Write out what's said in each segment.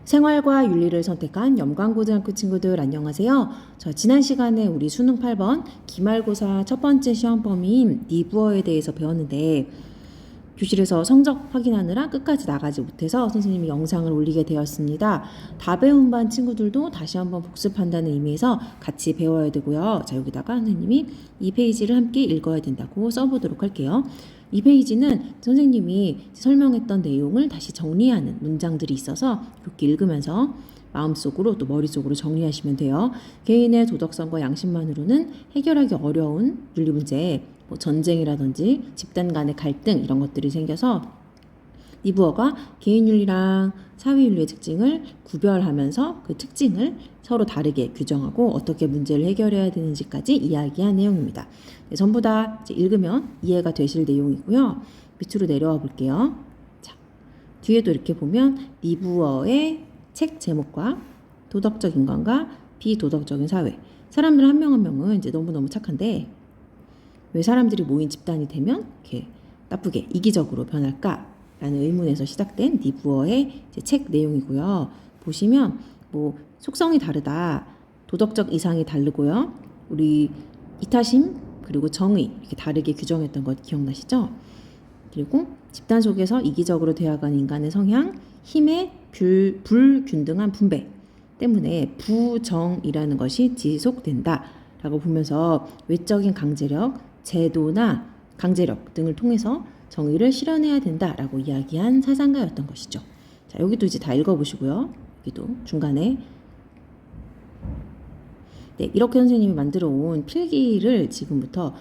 생활과 윤리를 선택한 염광고등학교 친구들 안녕하세요. 지난 시간에 우리 수능 8번 기말고사 첫 번째 시험 범위인 니부어에 대해서 배웠는데 교실에서 성적 확인하느라 끝까지 나가지 못해서 선생님이 영상을 올리게 되었습니다. 다 배운 반 친구들도 다시 한번 복습한다는 의미에서 같이 배워야 되고요. 자, 여기다가 선생님이 이 페이지를 함께 읽어야 된다고 써보도록 할게요. 이 페이지는 선생님이 설명했던 내용을 다시 정리하는 문장들이 있어서 이렇게 읽으면서 마음속으로 또 머릿속으로 정리하시면 돼요. 개인의 도덕성과 양심만으로는 해결하기 어려운 윤리 문제, 뭐 전쟁이라든지 집단 간의 갈등 이런 것들이 생겨서 니부어가 개인윤리랑 사회윤리의 특징을 구별하면서 그 특징을 서로 다르게 규정하고 어떻게 문제를 해결해야 되는지까지 이야기한 내용입니다. 네, 전부 다 이제 읽으면 이해가 되실 내용이고요. 밑으로 내려와 볼게요. 자, 뒤에도 이렇게 보면 니부어의 책 제목과 도덕적 인간과 비도덕적인 사회. 사람들 한 명 한 명은 이제 너무너무 착한데 왜 사람들이 모인 집단이 되면 이렇게 나쁘게 이기적으로 변할까? 라는 의문에서 시작된 니부어의 책 내용이고요. 보시면 뭐 속성이 다르다, 도덕적 이상이 다르고요. 우리 이타심 그리고 정의 이렇게 다르게 규정했던 것 기억나시죠? 그리고 집단 속에서 이기적으로 되어가는 인간의 성향, 힘의 불균등한 분배 때문에 부정이라는 것이 지속된다 라고 보면서 외적인 강제력, 제도나 강제력 등을 통해서 정의를 실현해야 된다라고 이야기한 사상가였던 것이죠. 자, 여기도 이제 다 읽어보시고요. 여기도 중간에 네, 이렇게 선생님이 만들어 온 필기를 지금부터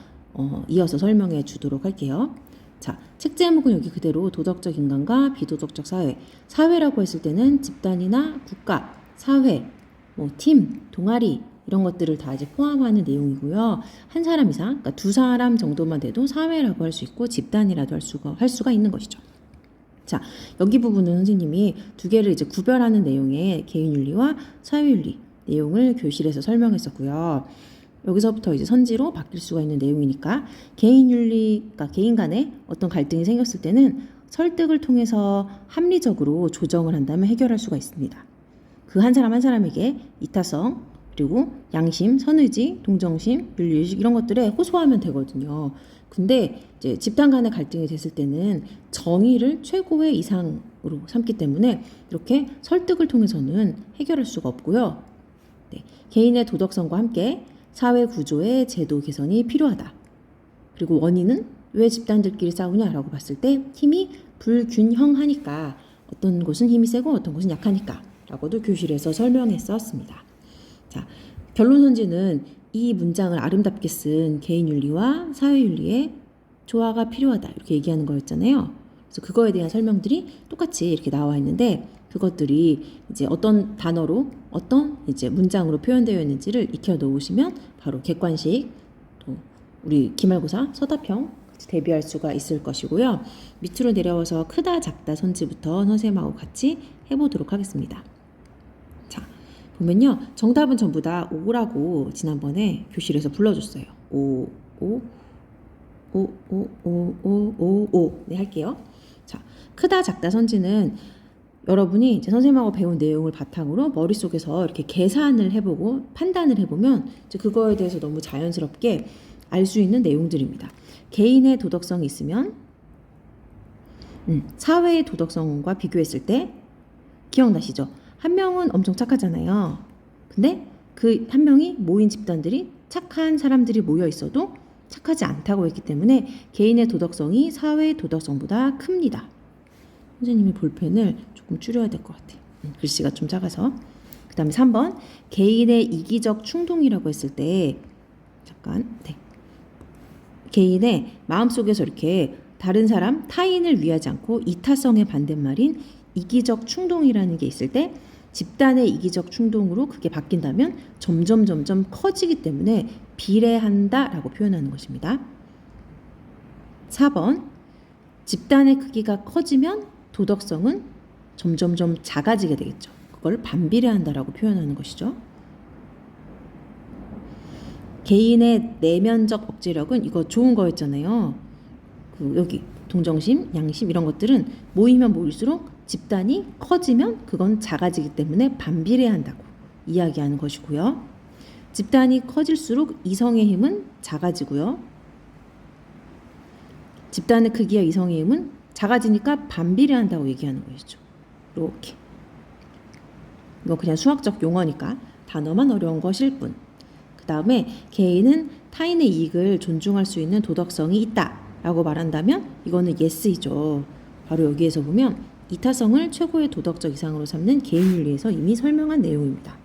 이어서 설명해 주도록 할게요. 자, 책 제목은 여기 그대로 도덕적 인간과 비도덕적 사회. 사회라고 했을 때는 집단이나 국가, 사회, 뭐 팀, 동아리 이런 것들을 다 이제 포함하는 내용이고요. 한 사람 이상, 그러니까 두 사람 정도만 돼도 사회라고 할 수 있고 집단이라도 할 수가 있는 것이죠. 자, 여기 부분은 선생님이 두 개를 이제 구별하는 내용의 개인윤리와 사회윤리 내용을 교실에서 설명했었고요. 여기서부터 이제 선지로 바뀔 수가 있는 내용이니까 개인윤리, 그러니까 개인 간에 어떤 갈등이 생겼을 때는 설득을 통해서 합리적으로 조정을 한다면 해결할 수가 있습니다. 그 한 사람 한 사람에게 이타성, 그리고 양심, 선의지, 동정심, 윤리의식 이런 것들에 호소하면 되거든요. 근데 이제 집단 간의 갈등이 됐을 때는 정의를 최고의 이상으로 삼기 때문에 이렇게 설득을 통해서는 해결할 수가 없고요. 네, 개인의 도덕성과 함께 사회 구조의 제도 개선이 필요하다. 그리고 원인은 왜 집단들끼리 싸우냐라고 봤을 때 힘이 불균형하니까 어떤 곳은 힘이 세고 어떤 곳은 약하니까 라고도 교실에서 설명했었습니다. 자, 결론 선지는 이 문장을 아름답게 쓴 개인윤리와 사회윤리의 조화가 필요하다 이렇게 얘기하는 거였잖아요. 그래서 그거에 대한 설명들이 똑같이 이렇게 나와 있는데 그것들이 이제 어떤 단어로 어떤 이제 문장으로 표현되어 있는지를 익혀 놓으시면 바로 객관식 또 우리 기말고사 서답형 대비할 수가 있을 것이고요. 밑으로 내려와서 크다 작다 선지부터 선생님하고 같이 해보도록 하겠습니다. 보면요, 정답은 전부 다 5라고 지난번에 교실에서 불러줬어요. 5, 5, 5, 5, 5, 5, 5, 5. 네, 할게요. 자, 크다, 작다 선지는 여러분이 이제 선생님하고 배운 내용을 바탕으로 머릿속에서 이렇게 계산을 해보고 판단을 해보면 이제 그거에 대해서 너무 자연스럽게 알 수 있는 내용들입니다. 개인의 도덕성이 있으면 사회의 도덕성과 비교했을 때 기억나시죠? 한 명은 엄청 착하잖아요. 근데 그 한 명이 모인 집단들이 착한 사람들이 모여 있어도 착하지 않다고 했기 때문에 개인의 도덕성이 사회의 도덕성보다 큽니다. 선생님이 볼펜을 조금 줄여야 될 것 같아요. 글씨가 좀 작아서. 그 다음에 3번 개인의 이기적 충동이라고 했을 때 잠깐 네. 개인의 마음속에서 이렇게 다른 사람, 타인을 위하지 않고 이타성의 반대말인 이기적 충동이라는 게 있을 때 집단의 이기적 충동으로 그게 바뀐다면 점점 커지기 때문에 비례한다라고 표현하는 것입니다. 4번 집단의 크기가 커지면 도덕성은 점점 작아지게 되겠죠. 그걸 반비례한다라고 표현하는 것이죠. 개인의 내면적 억제력은 이거 좋은 거였잖아요. 여기 동정심, 양심 이런 것들은 모이면 모일수록 집단이 커지면 그건 작아지기 때문에 반비례한다고 이야기하는 것이고요. 집단이 커질수록 이성의 힘은 작아지고요. 집단의 크기와 이성의 힘은 작아지니까 반비례한다고 얘기하는 것이죠. 이렇게. 이거 그냥 수학적 용어니까 단어만 어려운 것일 뿐. 그 다음에 개인은 타인의 이익을 존중할 수 있는 도덕성이 있다 라고 말한다면 이거는 yes이죠. 바로 여기에서 보면 이타성을 최고의 도덕적 이상으로 삼는 개인윤리에서 이미 설명한 내용입니다.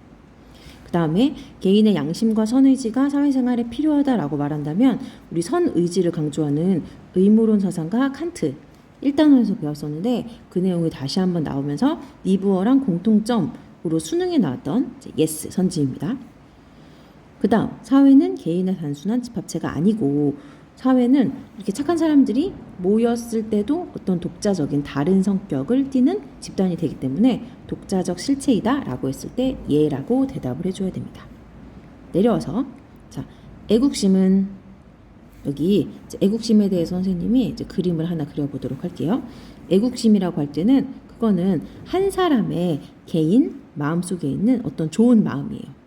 그 다음에 개인의 양심과 선의지가 사회생활에 필요하다라고 말한다면 우리 선의지를 강조하는 의무론 사상가 칸트 1단원에서 배웠었는데 그 내용이 다시 한번 나오면서 니부어랑 공통점으로 수능에 나왔던 yes 선지입니다. 그 다음 사회는 개인의 단순한 집합체가 아니고 사회는 이렇게 착한 사람들이 모였을 때도 어떤 독자적인 다른 성격을 띠는 집단이 되기 때문에 독자적 실체이다 라고 했을 때 예라고 대답을 해줘야 됩니다. 내려와서 자 애국심은 여기 이제 애국심에 대해서 선생님이 이제 그림을 하나 그려보도록 할게요. 애국심이라고 할 때는 그거는 한 사람의 개인 마음속에 있는 어떤 좋은 마음이에요.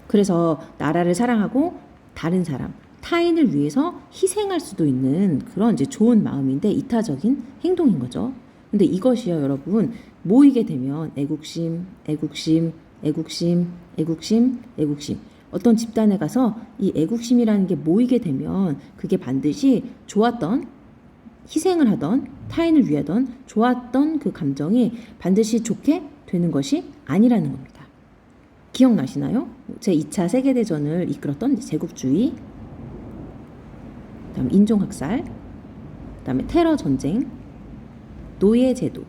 그래서 나라를 사랑하고 다른 사람, 타인을 위해서 희생할 수도 있는 그런 이제 좋은 마음인데 이타적인 행동인 거죠. 근데 이것이요, 여러분, 모이게 되면 애국심, 애국심, 애국심, 애국심, 애국심. 어떤 집단에 가서 이 애국심이라는 게 모이게 되면 그게 반드시 좋았던, 희생을 하던, 타인을 위하던 좋았던 그 감정이 반드시 좋게 되는 것이 아니라는 겁니다. 기억나시나요? 제2차 세계대전을 이끌었던 제국주의, 그다음 인종학살, 그다음에 테러 전쟁, 노예제도,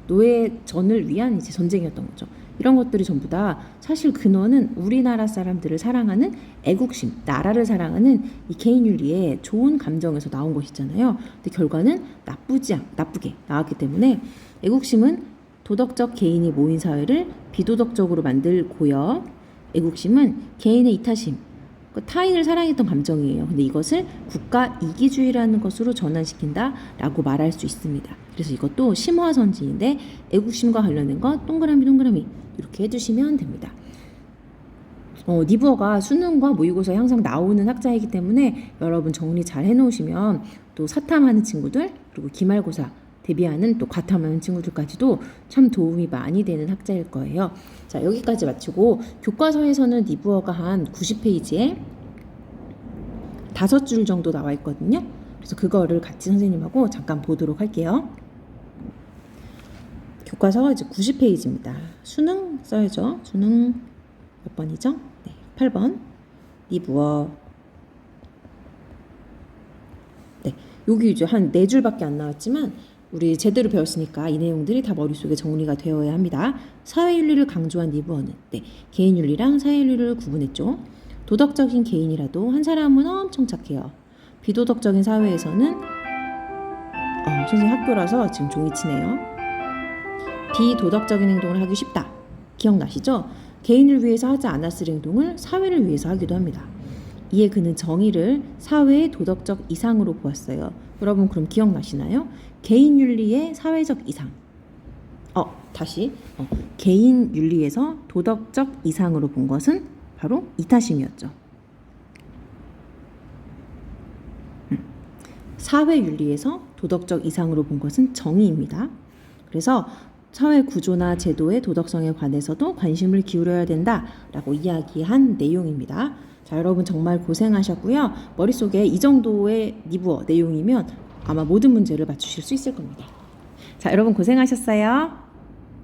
노예전을 위한 이제 전쟁이었던 거죠. 이런 것들이 전부 다 사실 근원은 우리나라 사람들을 사랑하는 애국심, 나라를 사랑하는 이 개인윤리의 좋은 감정에서 나온 것이잖아요. 근데 결과는 나쁘게 나왔기 때문에 애국심은 도덕적 개인이 모인 사회를 비도덕적으로 만들고요. 애국심은 개인의 이타심, 타인을 사랑했던 감정이에요. 근데 이것을 국가 이기주의라는 것으로 전환시킨다라고 말할 수 있습니다. 그래서 이것도 심화선지인데 애국심과 관련된 거 동그라미 동그라미 이렇게 해주시면 됩니다. 니부어가 수능과 모의고사에 항상 나오는 학자이기 때문에 여러분 정리 잘 해놓으시면 또 사탐하는 친구들 그리고 기말고사 대비하는 또 과탐하는 친구들까지도 참 도움이 많이 되는 학자일 거예요. 자, 여기까지 마치고 교과서에서는 니부어가 한 90페이지에 5줄 정도 나와 있거든요. 그래서 그거를 같이 선생님하고 잠깐 보도록 할게요. 교과서가 이제 90페이지입니다. 수능 써야죠. 수능 몇 번이죠? 네, 8번. 니부어. 네, 여기 이제 한 4줄밖에 안 나왔지만 우리 제대로 배웠으니까 이 내용들이 다 머릿속에 정리가 되어야 합니다. 사회윤리를 강조한 니부어는 개인윤리랑 사회윤리를 구분했죠. 도덕적인 개인이라도 한 사람은 엄청 착해요. 비도덕적인 사회에서는 선생님 학교라서 지금 종이 치네요. 비도덕적인 행동을 하기 쉽다. 기억나시죠? 개인을 위해서 하지 않았을 행동을 사회를 위해서 하기도 합니다. 이에 그는 정의를 사회의 도덕적 이상으로 보았어요. 여러분 그럼 기억나시나요? 개인윤리의 사회적 이상. 개인윤리에서 도덕적 이상으로 본 것은 바로 이타심이었죠. 사회윤리에서 도덕적 이상으로 본 것은 정의입니다. 그래서 사회 구조나 제도의 도덕성에 관해서도 관심을 기울여야 된다라고 이야기한 내용입니다. 자, 여러분 정말 고생하셨고요. 머릿속에 이 정도의 니부어 내용이면 아마 모든 문제를 맞추실 수 있을 겁니다. 자, 여러분 고생하셨어요.